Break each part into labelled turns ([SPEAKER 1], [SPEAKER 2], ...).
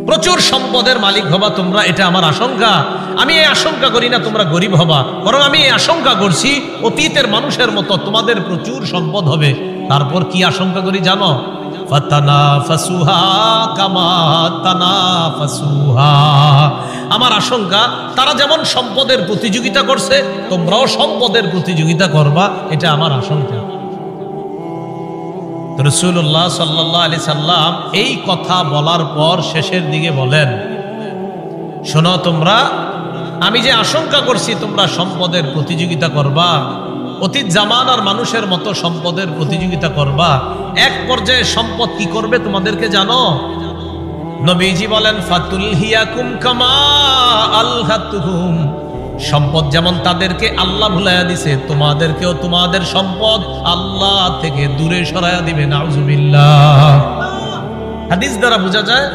[SPEAKER 1] প্রচুর সম্পদের মালিক হবা তোমরা, এটা আমার আশঙ্কা। আমি এই আশঙ্কা করি না তোমরা গরিব হবা, বরং আমি এই আশঙ্কা করছি অতীতের মানুষের মতো তোমাদের প্রচুর সম্পদ হবে। তারপর কি আশঙ্কা করি জানো? ফাতানাফাসুহা কামা তানাফাসুহা। আমার আশঙ্কা তারা যেমন সম্পদের প্রতিযোগিতা করছে তোমরাও সম্পদের প্রতিযোগিতা করবা, এটা আমার আশঙ্কা। রাসূলুল্লাহ সাল্লাল্লাহু আলাইহি সাল্লাম এই কথা বলার পর শেষের দিকে বলেন, শোনো তোমরা, আমি যে আশঙ্কা করছি তোমরা সম্পদের প্রতিযোগিতা করবা, অতীত জামানার মানুষের মতো সম্পদের প্রতিযোগিতা করবা, এক পর্যায়ে সম্পদ কি করবে তোমাদেরকে জানো? নবীজি বলেন, ফাতুলহিয়াকুম কামা আলহাতুহুম। সম্পদ যেমন তাদেরকে আল্লাহ ভুলাইয়া দিছে, তোমাদেরকেও তোমাদের সম্পদ আল্লাহ থেকে দূরে সরাইয়া দিবে। নাউজুবিল্লাহ। হাদিস দ্বারা বোঝা যায়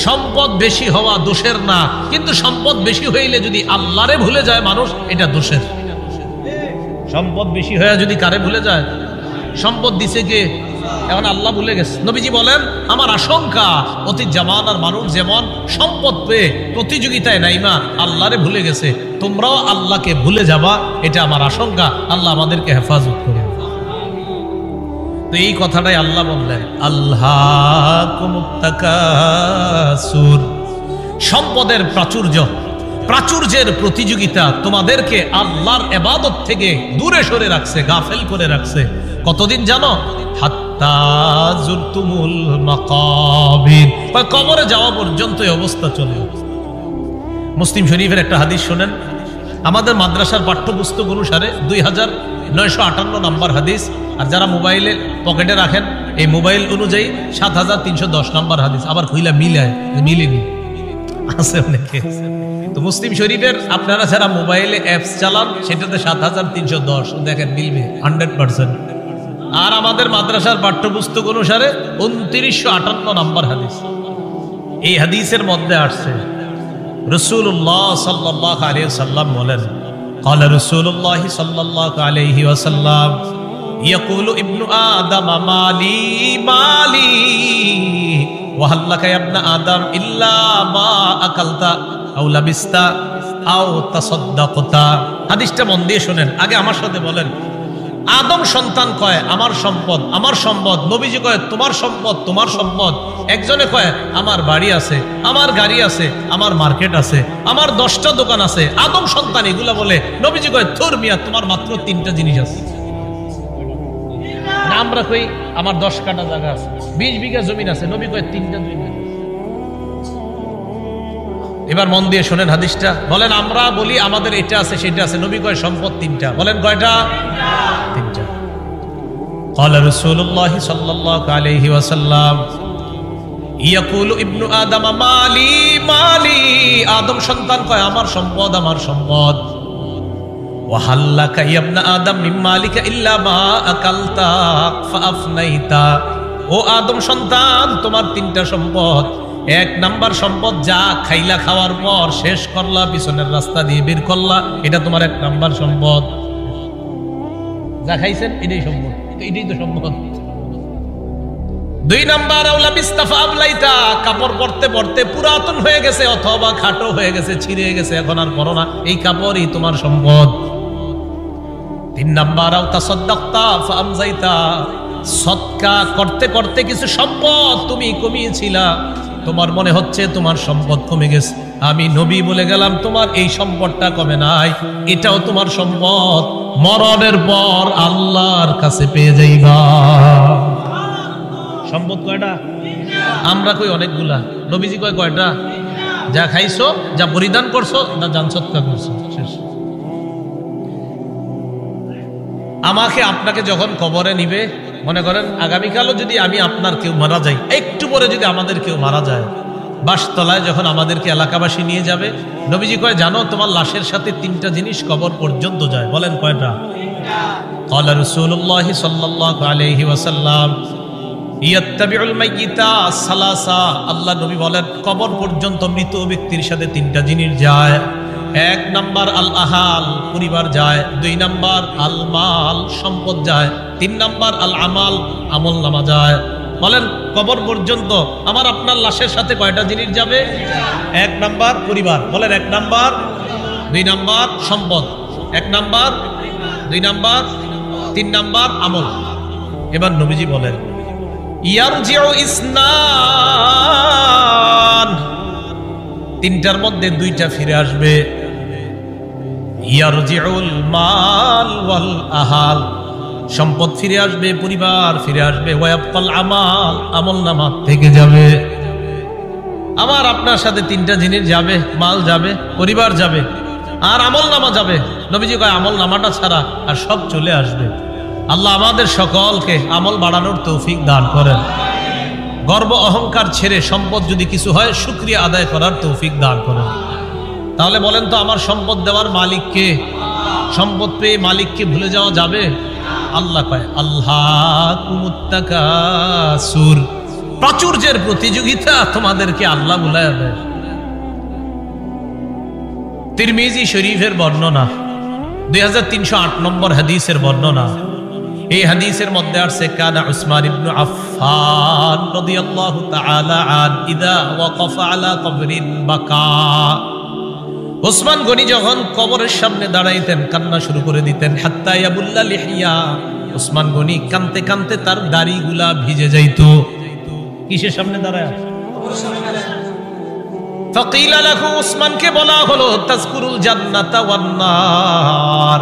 [SPEAKER 1] সম্পদ বেশি হওয়া দোষের না, কিন্তু সম্পদ বেশি হইলে যদি আল্লাহরে ভুলে যায় মানুষ, এটা দোষের। সম্পদ বেশি হয়ে যদি কারে ভুলে যায়? সম্পদ দিছে কে? এখন আল্লাহ ভুলে গেছে। নবীজি বলেন, আমার আশঙ্কা অতীত জামানার মানুষ যেমন সম্পদ পেয়ে প্রতিযোগিতায় নাইমা আল্লাহরে ভুলে গেছে, তোমরাও আল্লাহকে ভুলে যাবা, এটা আমার আশঙ্কা। আল্লাহ আমাদেরকে হেফাজত করে। তো এই কথাটাই আল্লাহ বললেন, আল্লাহকুমুত তাকাসুর। সম্পদের প্রাচুর্যের প্রতিযোগিতা তোমাদেরকে আল্লাহর ইবাদত থেকে দূরে সরে রাখছে, গাফেল করে রাখছে। কতদিন জানো? হাত্তা যুরতুমুল মাকাবির। কবরে যাওয়া পর্যন্ত এই অবস্থা চলে। মুসলিম শরীফের একটা হাদিস শোনেন, আমাদের মাদ্রাসার পাঠ্যপুস্তক অনুসারে 2958 নম্বর হাদিস, আর যারা মোবাইলে পকেটে রাখেন এই মোবাইল অনুযায়ী 7310 নম্বর হাদিস। আবার কইলা মিলেনি আছে অনেকে। তো মুসলিম শরীফের আপনারা যারা মোবাইলে অ্যাপস চালান সেটাতে 7310 দেখেন মিলবে 100%। আর আমাদের মাদ্রাসার পাঠ্যপুস্তক অনুসারে 2958 নম্বর হাদিস। এই হাদিসের মধ্যে আসছে রাসূলুল্লাহ সাল্লাল্লাহু আলাইহি ওয়াসাল্লাম বলেন, ক্বালা রাসূলুল্লাহ সাল্লাল্লাহু আলাইহি ওয়াসাল্লাম, ইয়াকুলু ইবনু আদম মালি মালি ওয়া হাল্লাকা ইয়া ইবনা আদম ইল্লা মা আকালতা আও লাবিস্তা আও তাসাদদাকতা। হাদিসটা মন দিয়ে শুনেন, আগে আমার সাথে বলেন। আদম সন্তান কয় আমার সম্পদ আমার সম্পদ, নবীজি কয় তোমার সম্পদ তোমার সম্পদ। একজনে কয় আমার বাড়ি আছে, আমার গাড়ি আছে, আমার মার্কেট আছে, আমার 10টা দোকান আছে। আদম সন্তান এগুলা বলে, নবীজি কয় থুর মিয়া, তোমার মাত্র 3টা জিনিস আছে। আমরা কই আমার 10 কাঠা জায়গা আছে, 20 বিঘা জমিন আছে, নবী কয় 3টা জমি। এবার মন দিয়ে শোনেন হাদিসটা, বলেন আমরা বলি আমাদের এটা আছে সেটা আছে, নবী কয় সম্পদ 3টা। বলেন কয়টা? 3টা। ক্বালা রাসূলুল্লাহ সাল্লাল্লাহু আলাইহি ওয়াসাল্লাম, ইয়াকুলু ইবনু আদম মালি মালি। আদম সন্তান কয় আমার সম্পদ আমার সম্পদ। ওয়া হাল্লাকা ইয়া ইবনা আদম মিন মালিকা ইল্লা মা আকালতা ফাআফনাইতা। ও আদম সন্তান, তোমার 3টা সম্পদ। 1 নাম্বার সম্পদ যা খাইলা, খাওয়ার পর শেষ করলা, পিছনের রাস্তা দিয়ে বের করলা, এটা তোমার 1 নাম্বার সম্পদ। যা খাইছেন এটাই সম্পদ, এটাই তো সম্পদ। 2 নাম্বার আওলা বিস্তাফা আবলাইতা, কাপড় পরতে পরতে পুরাতন হয়ে গেছে অথবা খাটো হয়ে গেছে, ছিঁড়ে গেছে, এখন আর পরো না, এই কাপড়ই তোমার সম্পদ। 3 নাম্বার আও তাসাদদাকতা ফাআমজাইতা, সদকা করতে করতে কিছু সম্পদ তুমি কমিয়েছিলা, তোমার মনে হচ্ছে তোমার সম্পদ কমে গেছে, আমি নবী বলে গেলাম তোমার এই সম্পদটা কমে নাই, এটাও তোমার সম্পদ, মরণের পর আল্লাহর কাছে পেয়ে যাইবা। সম্পদ কয়টা? আমরা কই অনেকগুলা, নবীজি কয় কয়টা? যা খাইছো, যা পরিধান করছো, না জান সদকা করছো, শেষ। আমাকে আপনাকে যখন কবরে নিবে, মনে করেন আগামীকালও যদি আমি আপনার কেউ মারা যাই, একটু পরে যদি আমাদের কেউ মারা যায়, বাসতলায় যখন আমাদেরকে এলাকাবাসী নিয়ে যাবে, নবীজি কয় জানো তোমার লাশের সাথে 3টা জিনিস কবর পর্যন্ত যায়। বলেন কয়টা? ক্বালা রাসূলুল্লাহ সাল্লাল্লাহু আলাইহি ওয়াসাল্লাম, ইয়াত্তাবিউল মাইয়িতা সালাসা। আল্লাহ নবী বলেন কবর পর্যন্ত মৃত ব্যক্তির সাথে 3টা জিনিস যায়। 1 নাম্বার আল আহাল, পরিবার যায়। 2 নাম্বার আল মাল, সম্পদ যায়। 3 নাম্বার আল আমাল, আমল নামা যায়। বলেন কবর পর্যন্ত আমার আপনার লাশের সাথে কয়টা জিনিস যাবে? 1 নাম্বার পরিবার, বলেন 1 নাম্বার, 2 নাম্বার সম্পদ, 1 নাম্বার, 2 নাম্বার, 3 নাম্বার আমল। এবার নবীজি বলেন ইয়ারজিউ ইসনান, 3টার মধ্যে 2টা ফিরে আসবে। ইয়ারজিউল মাল ওয়াল আহাল, সম্পদ ফিরে আসবে, পরিবার ফিরে আসবে। ওয়ায়াবকাল আমাল, আমলনামা থেকে যাবে। আমার আপনার সাথে 3টা জিনিস যাবে, মাল যাবে, পরিবার যাবে, আর আমলনামা যাবে। নবীজি কয় আমলনামাটা ছাড়া আর সব চলে আসবে। আল্লাহ আমাদের সকলকে আমল বাড়ানোর তৌফিক দান করেন। গর্ব অহংকার ছেড়ে সম্পদ যদি কিছু হয় শুকরিয়া আদায় করার তৌফিক দান করেন। তাহলে বলেন তো আমার সম্পদ দেওয়ার মালিককে? সম্পদ পেয়ে মালিককে ভুলে যাওয়া যাবে? আল্লাহ কয় আল্লাহকুমুত তাকাসুর, প্রাচুর্যের প্রতিযোগিতা তোমাদেরকে আল্লাহ ভুলায় দেয়। তিরমিজি শরীফের বর্ণনা, 2308 নম্বর হাদিসের বর্ণনা। এই হাদিসের মধ্যে আছে কানা উসমান ইবনে আফফান রাদিয়াল্লাহু তাআলা আন ইদা ওয়াকাফা আলা কবরিন বাকা। ওসমান গনি যখন কবরের সামনে দাঁড়াইতেন কান্না শুরু করে দিতেন। হাত্তা ইয়াবুল্লা লিহিয়া, ওসমান গনি কানতে কানতে তার দাড়িগুলা ভিজে যাইতো। কিসের সামনে দাঁড়ায়? ফাকিলা লাহু, ওসমানকে বলা হলো তাজকুরুল জান্নাতা ওয়ান নার,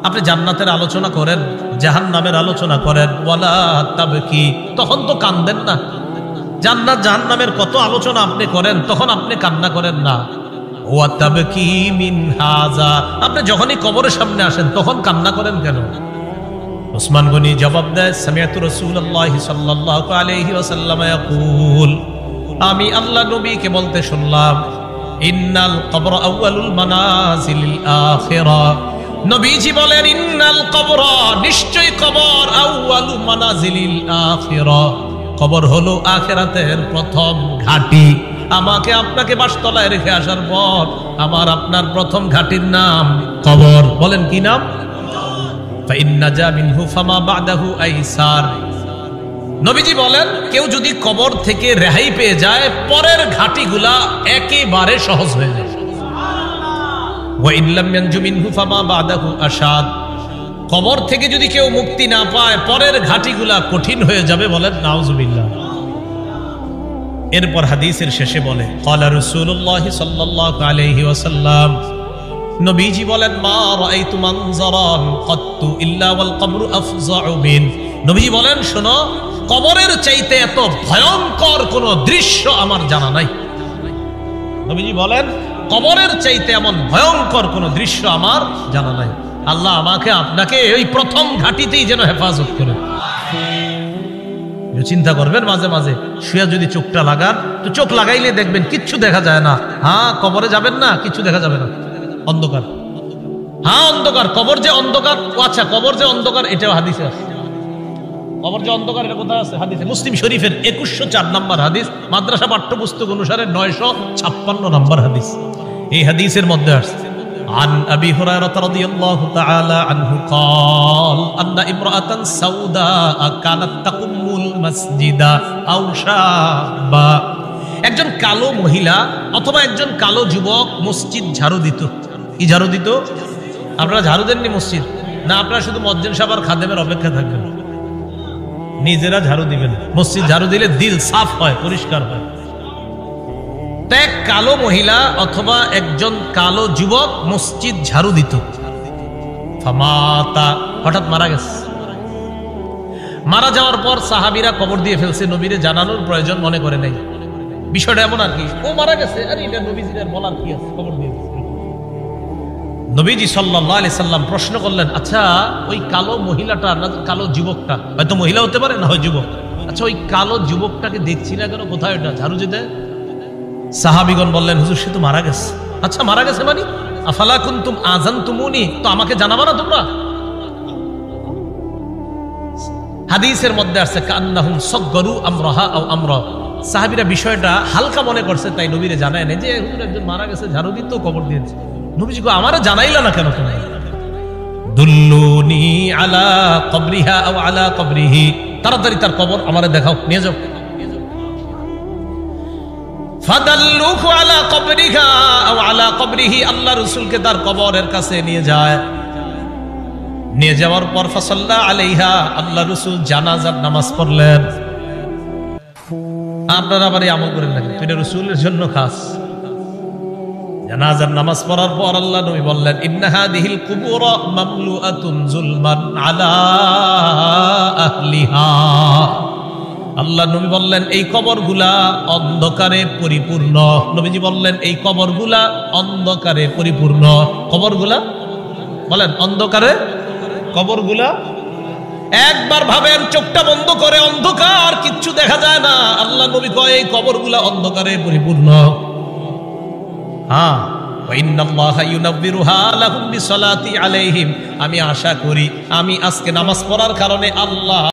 [SPEAKER 1] আপনি জান্নাতের আলোচনা করেন, জাহান্নামের আলোচনা করেন। ওয়ালা তাবকি, তখন তো কান্দেন না। জান্নাত জাহান্নামের কত আলোচনা আপনি করেন, তখন আপনি কান্না করেন না। ওয়া তাবকি মিন হাযা, আপনি যখনই কবরের সামনে আসেন তখন কান্না করেন কেন? ওসমান গনি জবাব দেয় সামিআতু রাসূলুল্লাহ সাল্লাল্লাহু আলাইহি ওয়াসাল্লাম ইয়াকুল, আমি আল্লাহ নবীকে বলতে শুনলাম ইন্নাল কবর আউয়ালুল মানাজিলিল আখিরাহ। নবীজি বলেন ইন্নাল কবর, নিশ্চয়ই কবর, আউয়ালু মানাজিলিল আখিরাহ, কবর হলো আখিরাতের প্রথম ঘাঁটি। আমাকে আপনাকে বাসতলায় রেখে আসার পর আমার আপনার প্রথম ঘাঁটির নাম কবর। বলেন কি নাম? ফাইন্নাজা মিনহু ফামা বাদাহু আইসার। নবীজি বলেন কেউ যদি কবর থেকে রেহাই পেয়ে যায় পরের ঘাঁটিগুলা একেবারে সহজ হয়ে যায়। ওয়া ইন লাম ইয়ানজু মিনহু ফামা বাদাহু আশাদ, কবর থেকে যদি কেউ মুক্তি না পায় পরের ঘাঁটিগুলা কঠিন হয়ে যাবে। বলেন নাউজুবিল্লাহ। এরপর হাদিসের শেষে বলে ক্বালা রাসূলুল্লাহ সাল্লাল্লাহু আলাইহি ওয়াসাল্লাম, নবীজি বলেন মা রাআইতু মানজারান কাত্তু ইল্লা ওয়াল কবরু আফযাউ মিন। নবীজি বলেন শোনো, কবরের চাইতে এত ভয়ঙ্কর কোন দৃশ্য আমার জানা নাই। নবীজি বলেন কবরের চাইতে এমন ভয়ঙ্কর কোন দৃশ্য আমার জানা নাই। আল্লাহ আমাকে আপনাকে ওই প্রথম ঘাঁটিতেই যেন হেফাজত করে। চিন্তা করবেন মাঝে মাঝে শুয়ে যদি চোখটা লাগান, তো চোখ লাগাইলে দেখবেন কিচ্ছু দেখা যায় না। হ্যাঁ, কবরে যাবেন না, কিছু দেখা যাবে না, অন্ধকার। হ্যাঁ অন্ধকার, কবর যে অন্ধকার। ও আচ্ছা, কবর যে অন্ধকার এটাও হাদিসে আছে। কবর যে অন্ধকার এটা কোথায় আছে? হাদিসে। মুসলিম শরীফের 2104 নম্বর হাদিস, মাদ্রাসা পাঠ্যপুস্তক অনুসারে 956 নম্বর হাদিস। এই হাদিসের মধ্যে আসছে عن أبي هريرة رضي الله تعالى عنه قال أن امرأة سوداء كانت تقم المسجد أو شابا। একজন কালো মহিলা অথবা একজন কালো যুবক মসজিদ ঝাড়ু দিত। কি ঝাড়ু দিত? আপনারা ঝাড়ু দেননি মসজিদ? না, আপনারা শুধু মুয়াজ্জিন সাহেব আর খাদেমের অপেক্ষা থাকবেন, নিজেরা ঝাড়ু দিবেন। মসজিদ ঝাড়ু দিলে দিল সাফ হয়, পরিষ্কার হয়। এক কালো মহিলা অথবা একজন কালো যুবক মসজিদ ঝাড়ু দিত। ফামাতা, হঠাৎ মারা গেছে। মারা যাওয়ার পর সাহাবীরা কবর দিয়ে ফেলছে, নবীরে জানানোর প্রয়োজন মনে করে নাই। বিষয়টা এমন আর কি, ও মারা গেছে, আরে এটা নবীজির বলার কি আছে, কবর দিয়ে ফেলছে। নবীজি সাল্লাল্লাহু আলাইহি সাল্লাম প্রশ্ন করলেন, আচ্ছা ওই কালো মহিলাটা না কালো যুবকটা, হয়তো মহিলা হতে পারে না হয় যুবক, আচ্ছা ওই কালো যুবকটাকে দেখছি না কেন, কোথায় ওটা ঝাড়ু দিতে? সাহাবীগণ বললেন, হুজুর সে তো মারা গেছে। আচ্ছা মারা গেছে মানে? আফালা কুনতুম আযানতুমুনি, তো আমাকে জানাবা না তোমরা? হাদিসের মধ্যে আছে কান্নাহুম সাগগারু আমরাহা আও আমরা। সাহাবীরা বিষয়টা হালকা মনে করছে, তাই নবীরে জানায় না যে হুজুর একজন মারা গেছে, ঝাড়ু দিত, কবর দিয়েছে। নবীজি কো আমারে জানাইলা না কেন তোমরা? দুল্লুনি আলা কবরিহা আও আলা কবরিহি, তাড়াতাড়ি তার কবর আমারে দেখাও, নিয়ে যাও। ফাদাল্লুহু আলা কবরিহা আও আলা কবরিহি, আল্লাহ রাসূলকে তার কবরের কাছে নিয়ে যায়। নিয়ে যাওয়ার পর ফাসাল্লা আলাইহা, আল্লাহ রাসূল জানাজার নামাজ পড়লেন। আপনারা আবার এই আমল করেন নাকি? এটা রাসূলের জন্য খাস। জানাজার নামাজ পড়ার পর আল্লাহ নবী বললেন, ইন্না হাদিহিল কুবুর মামলুআতুন যুলমান আলা আহলিহা। আল্লাহ নবী বললেন, এই কবরগুলা অন্ধকারে পরিপূর্ণ। নবীজি বললেন, এই কবরগুলা অন্ধকারে পরিপূর্ণ। কবরগুলা বলেন অন্ধকারে, কবরগুলা একবার ভাবেন, চোখটা বন্ধ করে, অন্ধকার, কিচ্ছু দেখা যায় না। আল্লাহ নবী কয় এই কবরগুলা অন্ধকারে পরিপূর্ণ। হ্যাঁ, আমি আশা করি আমি আজকে নামাজ পড়ার কারণে আল্লাহ